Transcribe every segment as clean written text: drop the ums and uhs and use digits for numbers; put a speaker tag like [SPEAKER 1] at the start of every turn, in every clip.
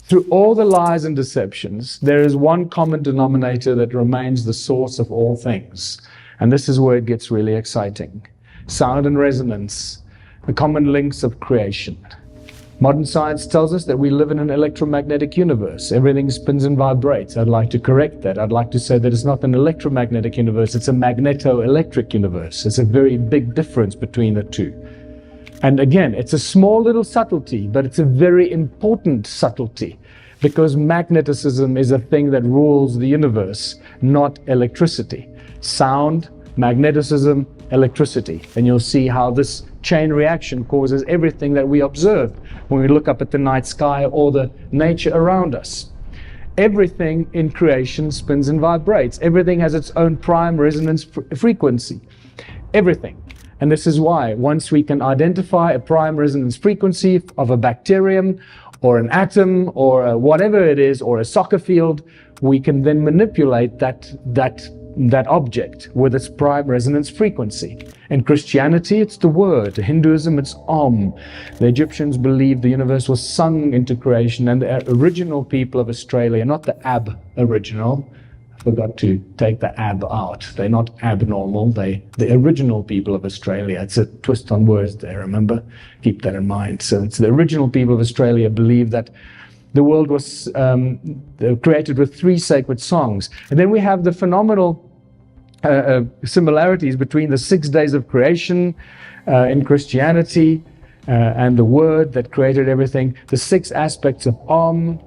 [SPEAKER 1] Through all the lies and deceptions, there is one common denominator that remains the source of all things. And this is where it gets really exciting. Sound and resonance, the common links of creation. Modern science tells us that we live in an electromagnetic universe. Everything spins and vibrates. I'd like to correct that. I'd like to say that it's not an electromagnetic universe, it's a magneto-electric universe. There's a very big difference between the two. And again, it's a small little subtlety, but it's a very important subtlety, because magnetism is a thing that rules the universe, not electricity. Sound, magneticism, electricity. And you'll see how this chain reaction causes everything that we observe when we look up at the night sky or the nature around us. Everything in creation spins and vibrates. Everything has its own prime resonance frequency. Everything. And this is why once we can identify a prime resonance frequency of a bacterium or an atom or whatever it is, or a soccer field, we can then manipulate that object with its prime resonance frequency. In Christianity, it's the word. In Hinduism, it's Om. The Egyptians believed the universe was sung into creation, and the original people of Australia, not the aboriginal, I forgot to take the ab out. They're not abnormal. The original people of Australia. It's a twist on words there, remember? Keep that in mind. So it's the original people of Australia believe that the world was created with 3 sacred songs. And then we have the phenomenal similarities between the 6 days of creation in Christianity and the word that created everything, the 6 aspects of Om,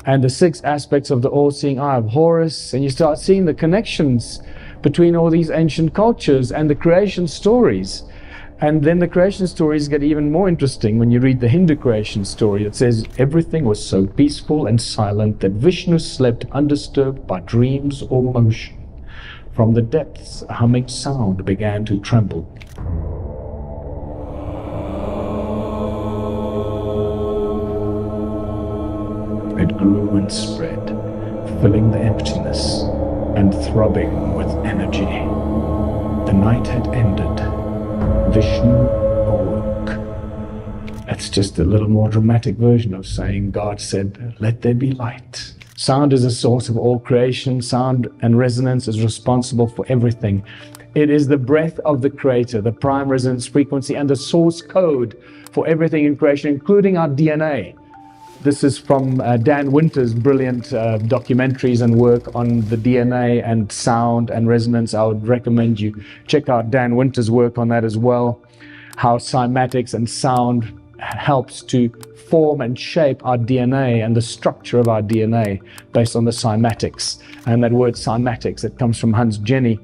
[SPEAKER 1] and the 6 aspects of the all-seeing eye of Horus, and you start seeing the connections between all these ancient cultures and the creation stories. And then the creation stories get even more interesting when you read the Hindu creation story. It says, everything was so peaceful and silent that Vishnu slept undisturbed by dreams or motion. From the depths, a humming sound began to tremble. It grew and spread, filling the emptiness and throbbing with energy. The night had ended. Vishnu awoke. That's just a little more dramatic version of saying God said, let there be light. Sound is the source of all creation. Sound and resonance is responsible for everything. It is the breath of the Creator, the prime resonance frequency, and the source code for everything in creation, including our DNA. This is from Dan Winter's brilliant documentaries and work on the DNA and sound and resonance. I would recommend you check out Dan Winter's work on that as well. How cymatics and sound helps to form and shape our DNA and the structure of our DNA based on the cymatics. And that word cymatics, it comes from Hans Jenny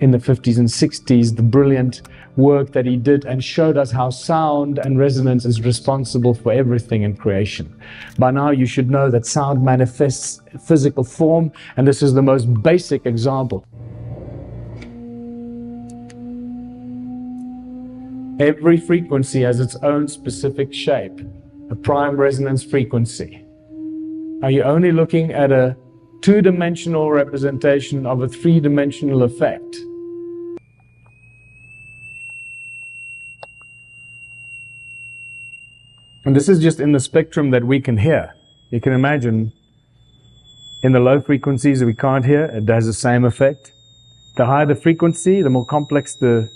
[SPEAKER 1] in the 50s and 60s, the brilliant work that he did and showed us how sound and resonance is responsible for everything in creation. By now you should know that sound manifests physical form, and this is the most basic example. Every frequency has its own specific shape, a prime resonance frequency. Are you only looking at a 2-dimensional representation of a 3-dimensional effect? And this is just in the spectrum that we can hear. You can imagine in the low frequencies that we can't hear, it has the same effect. The higher the frequency, the more complex the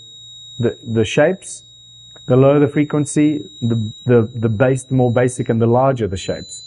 [SPEAKER 1] shapes. The lower the frequency, the more basic and the larger the shapes.